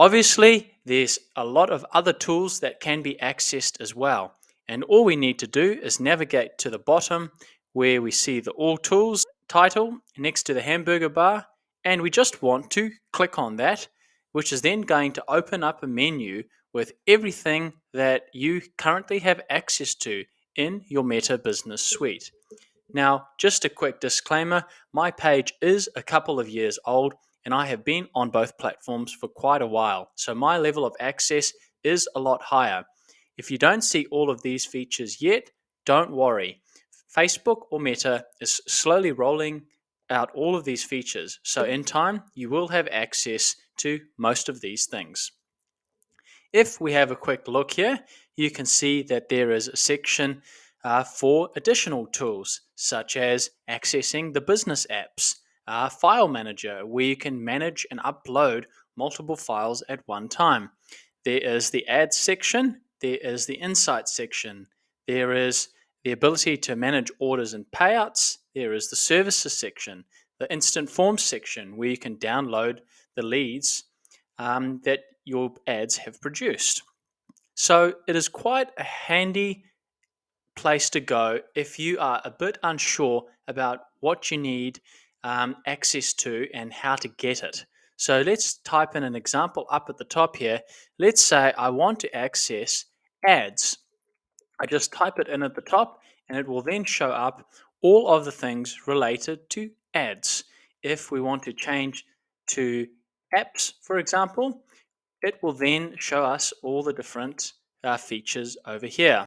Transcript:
Obviously, there's a lot of other tools that can be accessed as well. And all we need to do is navigate to the bottom where we see the All Tools title next to the hamburger bar. And we just want to click on that, which is then going to open up a menu with everything that you currently have access to in your Meta Business Suite. Now, just a quick disclaimer, my page is a couple of years old and I have been on both platforms for quite a while, so my level of access is a lot higher. If you don't see all of these features yet, don't worry. Facebook or Meta is slowly rolling out all of these features, so in time you will have access to most of these things. If we have a quick look here, you can see that there is a section for additional tools, such as accessing the business apps, file manager, where you can manage and upload multiple files at one time. There is the ads section, there is the insights section, there is the ability to manage orders and payouts, there is the services section, the instant forms section, where you can download the leads that your ads have produced. So it is quite a handy place to go if you are a bit unsure about what you need access to and how to get it. So let's type in an example up at the top here. Let's say I want to access ads. I just type it in at the top and it will then show up all of the things related to ads. If we want to change to apps, for example, it will then show us all the different features over here.